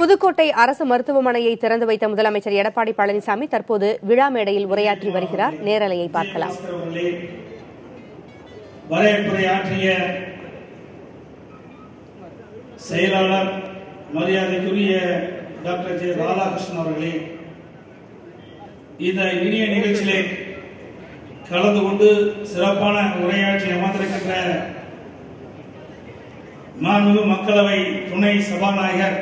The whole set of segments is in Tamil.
புதுக்கோட்டை அரசு மருத்துவமனையை திறந்து வைத்த முதலமைச்சர் எடப்பாடி பழனிசாமி தற்போது விழா மேடையில் உரையாற்றி வருகிறார். நேரலையை பார்க்கலாம். வரவேற்புரையாற்றிய செயலாளர் மரியாதைக்குரிய டாக்டர் ஜே ராதாகிருஷ்ணன் அவர்களே, இந்த இனிய நிகழ்ச்சியிலே கலந்து கொண்டு சிறப்பான உரையாற்றி அமர்ந்திருக்கின்ற மாண்புமிகு மக்களவை துணை சபாநாயகர்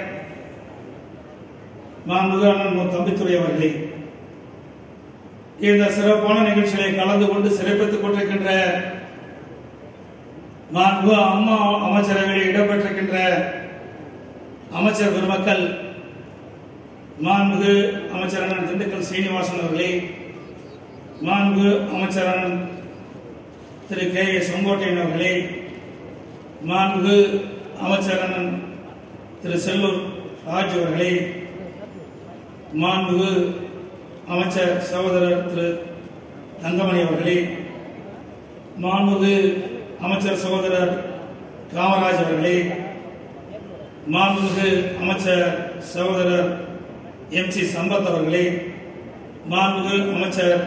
மாண்புமிகு அண்ணன் தம்பித்துரை அவர்களே, இந்த சிறப்பான நிகழ்ச்சியிலே கலந்து கொண்டு சிறப்பித்துக் கொண்டிருக்கின்ற மாண்புமிகு அம்மா அமைச்சரவையில் இடம்பெற்றிருக்கின்ற அமைச்சர் பெருமக்கள், மாண்புமிகு அமைச்சர் அண்ணன் திண்டுக்கல் சீனிவாசன் அவர்களே, மாண்புமிகு அமைச்சர் அண்ணன் திரு கே ஏ செங்கோட்டையன் அவர்களே, மாண்புமிகு அமைச்சர் அண்ணன் திரு செல்லூர் ராஜ் அவர்களே, மாண்புமிகு அமைச்சர் சகோதரர் திரு தங்கமணி அவர்களே, மாண்புமிகு அமைச்சர் சகோதரர் காமராஜ் அவர்களே, மாண்புமிகு அமைச்சர் சகோதரர் எம் சி சம்பத் அவர்களே, மாண்புமிகு அமைச்சர்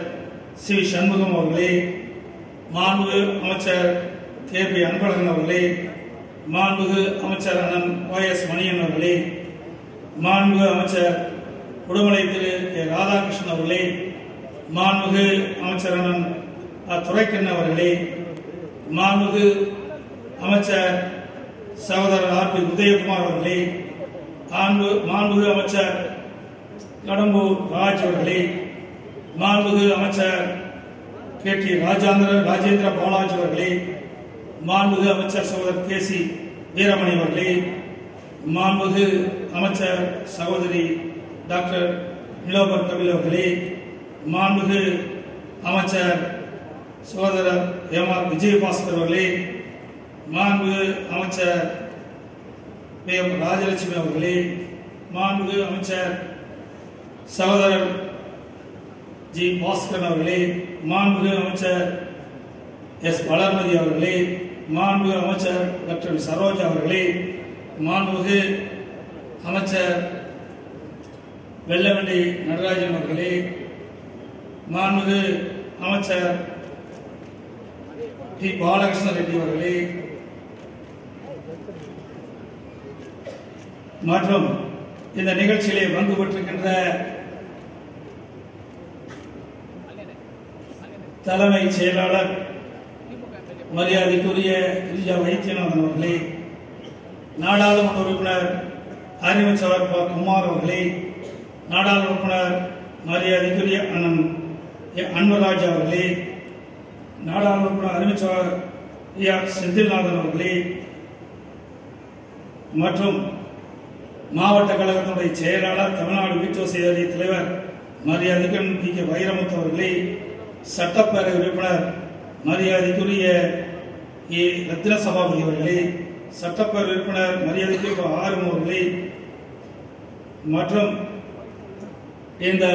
சி சண்முகம் அவர்களே, மாண்புமிகு அமைச்சர் கே பி அன்பழகன் அவர்களே, மாண்புமிகு அமைச்சர் அண்ணன் ஓ எஸ் மணியன் அவர்களே, மாண்புமிகு அமைச்சர் உடுமலை திரு கே ராதாகிருஷ்ணன் அவர்களே, மாண்புமிகு அமைச்சர் அண்ணன் துரைக்கண்ணன் அவர்களே, மாண்புமிகு அமைச்சர் சகோதரர் ஆர் பி உதயகுமார் அவர்களே, மாண்புமிகு அமைச்சர் கடம்பூர் ராஜ் அவர்களே, மாண்புமிகு அமைச்சர் கே டி ராஜேந்திர பாலாஜி அவர்களே, மாண்புமிகு அமைச்சர் சகோதரர் கே சி வீரமணி அவர்களே, மாண்புமிகு அமைச்சர் சகோதரி டாக்டர் நிலோபர் கபில் அவர்களே, மாண்புமிகு அமைச்சர் சகோதரர் எம் ஆர் விஜயபாஸ்கர் அவர்களே, மாண்புமிகு அமைச்சர் பி எம் ராஜலட்சுமி அவர்களே, மாண்புமிகு அமைச்சர் சகோதரர் ஜி பாஸ்கர் அவர்களே, மாண்புமிகு அமைச்சர் எஸ் வளர்மதி அவர்களே, மாண்புமிகு அமைச்சர் டாக்டர் சரோஜா அவர்களே, மாண்புமிகு அமைச்சர் வெள்ளவண்டி நடராஜன் அவர்களே, மாண்புமிகு அமைச்சர் டி பாலகிருஷ்ண ரெட்டி அவர்களே மற்றும் இந்த நிகழ்ச்சியிலே பங்கு பெற்றிருக்கின்ற தலைமை செயலாளர் மரியாதைக்குரிய கிரிஜா வைத்தியநாதன் அவர்களே, நாடாளுமன்ற உறுப்பினர் அறிவுச்சவர் குமார் அவர்களே, நாடாளுமன்ற உறுப்பினர் மரியாதைக்குரிய அண்ணன் அன்பராஜ் அவர்களே, நாடாளுமன்ற உறுப்பினர் அறிவுச்சவர் செந்தில்நாதன் அவர்களே மற்றும் மாவட்ட கழகத்தினுடைய செயலாளர் தமிழ்நாடு வீட்டுவசதி தலைவர் மரியாதைக்குரிய பி கே வைரமுத்து அவர்களே, சட்டப்பேரவை உறுப்பினர் மரியாதைக்குரிய ஏ ரத்ன சபாபதி அவர்களே, சட்டப்பேரவை உறுப்பினர் மரியாதைக்குரிய ஆறும் அவர்களே மற்றும் இந்த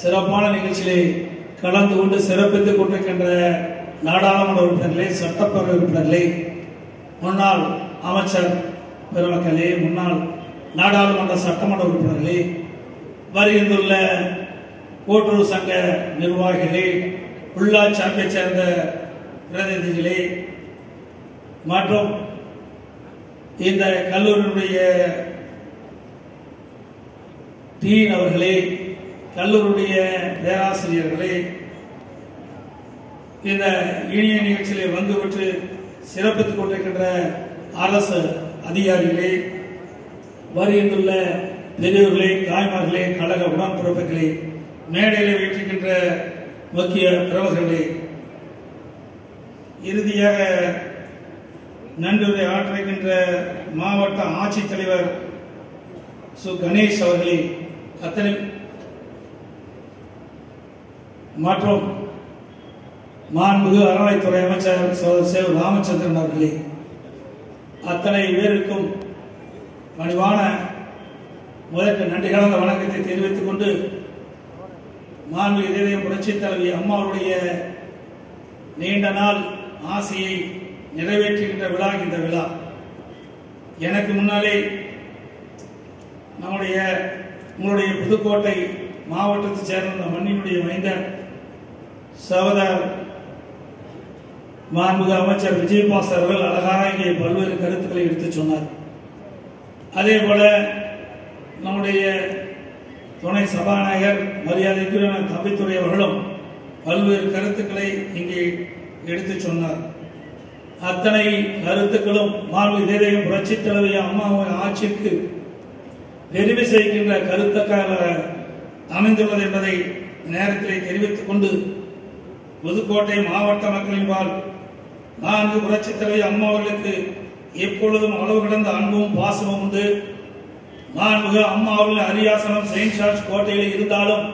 சிறப்பான நிகழ்ச்சியிலே கலந்து கொண்டு சிறப்பித்துக் கொண்டிருக்கின்ற நாடாளுமன்ற உறுப்பினர்களே, சட்டப்பேரவை உறுப்பினர்களே, முன்னாள் அமைச்சர் பெருமக்களே, முன்னாள் நாடாளுமன்ற சட்டமன்ற உறுப்பினர்களே, வருகின்றுள்ள கூட்டுறவு சங்க நிர்வாகிகளே, உள்ளாட்சி அமைப்பைச் சேர்ந்த பிரதிநிதிகளே மற்றும் இந்த கல்லூரியுடைய டீன் அவர்களே, கல்லூரியுடைய பேராசிரியர்களே, இந்த இனிய நிகழ்ச்சியிலே வந்து பெற்று சிறப்பித்துக் கொண்டிருக்கின்ற அரசு அதிகாரிகளே, வருகின்றுள்ள பெரியவர்களே, தாய்மார்களே, கழக உடன்பிறப்புகளே, மேடையில் வீட்டிருக்கின்ற முக்கிய பிரமுகர்களே, இறுதியாக நன்றியுரை ஆற்றிருக்கின்ற மாவட்ட ஆட்சித்தலைவர் சு கணேஷ் அவர்களே, அத்தனை மற்றும் மாண்புமிகு அறநிலைத்துறை அமைச்சர் சோதர் சேவ் ராமச்சந்திரன் அவர்களே, அத்தனை பேருக்கும் பணிவான முதற்கு நன்றி கலந்த வணக்கத்தை தெரிவித்துக் கொண்டு, மாண்புமிகு இதயம் புரட்சித் தலைவி அம்மாவுடைய நீண்ட நாள் ஆசையை நிறைவேற்றுகின்ற விழா இந்த விழா. எனக்கு முன்னாலே உங்களுடைய புதுக்கோட்டை மாவட்டத்தைச் சேர்ந்த இந்த மண்ணினுடைய மைந்தர் சகோதரர் மாண்புமிகு அமைச்சர் விஜயபாஸ்கர் அவர்கள் அழகாக இங்கே பல்வேறு கருத்துக்களை எடுத்துச் சொன்னார். அதே போல நம்முடைய துணை சபாநாயகர் மரியாதைக்குரிய தம்பித்துறை அவர்களும் பல்வேறு கருத்துக்களை இங்கே எடுத்துச் சொன்னார். அத்தனை கருத்துக்களும் மாண்புமிகு இதயம் புரட்சித் தலைவி அம்மாவின் ஆட்சிக்கு பெருமை செய்கின்ற கருத்தாக அமைந்துள்ளது என்பதை நேரத்தில் தெரிவித்துக் கொண்டு புதுக்கோட்டை மாவட்ட மக்களின்பால் மாண்புமிகு புரட்சித் தலைவி அம்மா அவர்களுக்கு எப்பொழுதும் அளவு கடந்த அன்பும் பாசமும் உண்டு. மாண்புமிகு அம்மா அவர்களின் அரியாசனம் செயின்ட் ஜார்ஜ் கோட்டையில் இருந்தாலும்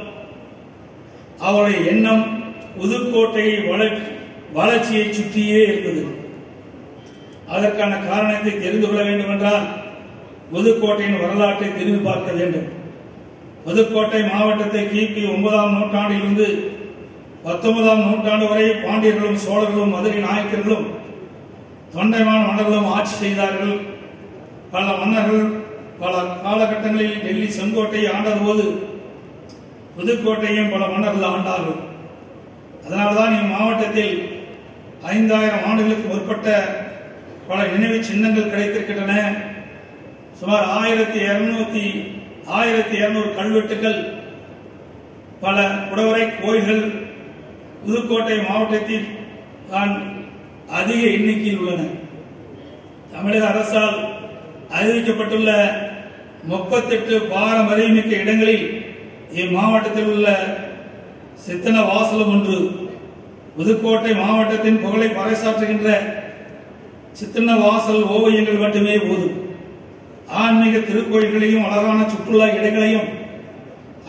அவருடைய எண்ணம் புதுக்கோட்டையை வளர்ச்சியை சுற்றியே இருந்தது. அதற்கான காரணத்தை தெரிந்து கொள்ள வேண்டும் என்றால் புதுக்கோட்டையின் வரலாற்றை திரும்பி பார்க்க வேண்டும். புதுக்கோட்டை மாவட்டத்தை கிபி 9ஆம் நூற்றாண்டிலிருந்து 19ஆம் நூற்றாண்டு வரை பாண்டியர்களும் சோழர்களும் மதுரை நாயக்கர்களும் தொண்டைமான் மன்னர்களும் ஆட்சி செய்தார்கள். பல மன்னர்கள் பல காலகட்டங்களில் டெல்லி செங்கோட்டையை ஆண்டபோது புதுக்கோட்டையும் பல மன்னர்கள் ஆண்டார்கள். அதனால்தான் இம்மாவட்டத்தில் 5000 ஆண்டுகளுக்கு முற்பட்ட பல நினைவு சின்னங்கள் கிடைத்திருக்கின்றன. சுமார் 1200 கல்வெட்டுகள், பல குடவரை கோயில்கள் புதுக்கோட்டை மாவட்டத்தில் தான் அதிக எண்ணிக்கையில் உள்ளன. தமிழக அரசால் அறிவிக்கப்பட்டுள்ள 38 பாரம்பரியமிக்க இடங்களில் இம்மாவட்டத்தில் உள்ள சித்தன வாசலம் ஒன்று. புதுக்கோட்டை மாவட்டத்தின் புகழை பறைசாற்றுகின்ற சித்தன வாசல் ஓவியங்கள் மட்டுமே போதும். ஆன்மீக திருக்கோயில்களையும் அழகான சுற்றுலா இடங்களையும்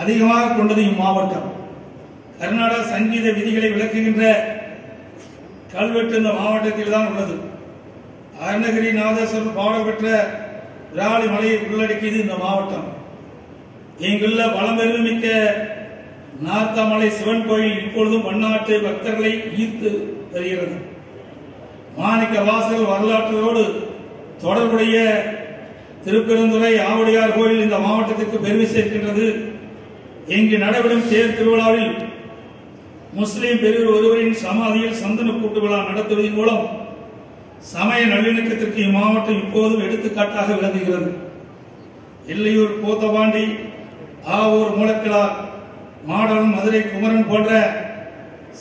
அதிகமாக கொண்டது இம்மாவட்டம். கர்நாடக சங்கீத விதிகளை விளக்குகின்ற கல்வெட்டு இந்த மாவட்டத்தில் தான் உள்ளது. அருணகிரி நாதேஸ்வரர் பாடல் பெற்ற விராலி மலையை உள்ளடக்கியது இந்த மாவட்டம். இங்குள்ள பழம்பெருமிக்க நார்த்தாமலை சிவன் கோயில் இப்பொழுதும் பன்னாட்டு பக்தர்களை ஈர்த்து வருகிறது. மாணிக்க வாசல் வரலாற்றோடு தொடர்புடைய திருப்பெருந்துறை ஆவுடையார் கோயில் இந்த மாவட்டத்திற்கு பெருமை சேர்க்கின்றது. இங்கு நடைபெறும் தேர் திருவிழாவில் முஸ்லிம் பெரியவர் ஒருவரின் சமாதியில் சந்தன கூட்டு விழா நடத்துவதன் மூலம் சமய நல்லிணக்கத்திற்கு இம்மாவட்டம் இப்போதும் எடுத்துக்காட்டாக விளங்குகிறது. எல்லையூர் போத்தபாண்டி, ஆவூர் மூலக்கிழார், மாடவன், மதுரை குமரன் போன்ற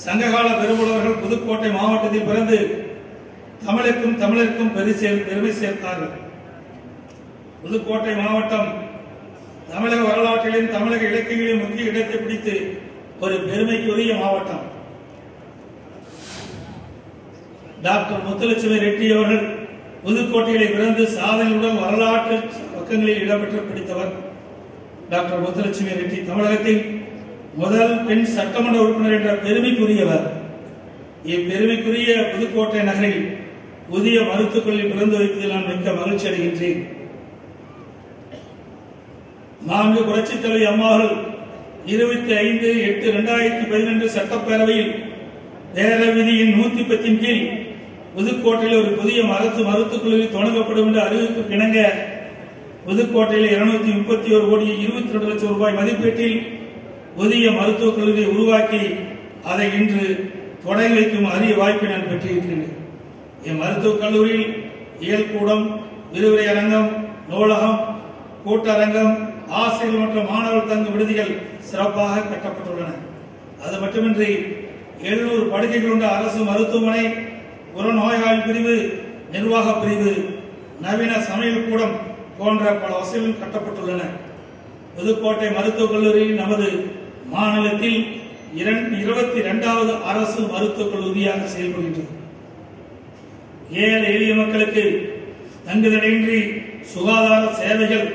சங்ககால பெரும்புலவர்கள் புதுக்கோட்டை மாவட்டத்தில் பிறந்து தமிழருக்கும் பெருமை சேர்த்தார்கள். புதுக்கோட்டை மாவட்டம் தமிழக வரலாற்றிலும் தமிழக இலக்கியங்களிலும் முக்கிய இடத்தை பிடித்து ஒரு பெருமைக்குரிய மாவட்டம். டாக்டர் முத்துலட்சுமி ரெட்டி அவர்கள் புதுக்கோட்டையிலே பிறந்து சாதனையுடன் வரலாற்று பக்கங்களில் இடம்பெற்று பிடித்தவர். டாக்டர் முத்துலட்சுமி ரெட்டி தமிழகத்தில் முதல் பெண் சட்டமன்ற உறுப்பினர் என்ற பெருமைக்குரியவர். இப்பெருமைக்குரிய புதுக்கோட்டை நகரில் புதிய மருத்துவக் கல்லூரி பிறந்து வைப்பதில் நான் மிக்க மகிழ்ச்சி அடைகின்றேன். மாண்புமிகு புரட்சித் தலைவி அம்மாவர்கள் 25/8/2012 சட்டப்பேரவையில் பேரவை விதியின் 110 கீழ் புதுக்கோட்டையில் ஒரு புதிய மருத்துவக் கல்லூரி தொடங்கப்படும் என்ற அறிவிப்புக்கு இணங்க புதுக்கோட்டையில் 231 கோடி 22 லட்சம் ரூபாய் மதிப்பீட்டில் புதிய மருத்துவக் கல்லூரியை உருவாக்கி அதை இன்று தொடங்கி வைக்கும் அரிய வாய்ப்பை நான் பெற்றிருக்கிறேன். இம்மருத்துவக் கல்லூரியில் இயல்கூடம், விரிவுரை அரங்கம், நூலகம், கூட்டரங்கம், ஆசிரியர்கள் மற்றும் மாணவர்கள் தங்கும் விடுதிகள் சிறப்பாக கட்டப்பட்டுள்ளன. அது மட்டுமின்றி 700 படுக்கைகள் கொண்ட அரசு மருத்துவமனை, புறநோயாளி பிரிவு, நிர்வாக பிரிவு, நவீன சமையல் கூடம் போன்ற பல வசதிகள் கட்டப்பட்டுள்ளன. புதுக்கோட்டை மருத்துவக் கல்லூரி நமது மாநிலத்தில் 22வது அரசு மருத்துவக் கல்லூரியாக செயல்படுகின்றது. ஏழை எளிய மக்களுக்கு தங்குதடையின்றி சுகாதார சேவைகள்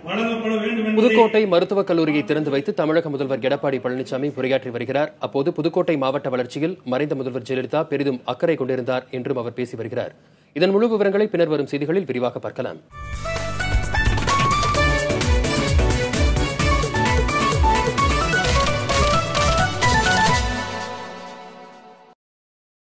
வழங்கப்பட வேண்டும். புதுக்கோட்டை மருத்துவக் கல்லூரியை திறந்து வைத்து தமிழக முதல்வர் எடப்பாடி பழனிசாமி உரையாற்றி வருகிறார். அப்போது புதுக்கோட்டை மாவட்ட வளர்ச்சியில் மறைந்த முதல்வர் ஜெயலலிதா பெரிதும் அக்கறை கொண்டிருந்தார் என்றும் அவர் பேசி வருகிறார். இதன் முழு விவரங்களை பின்னர் வரும் செய்திகளில் விரிவாக பார்க்கலாம்.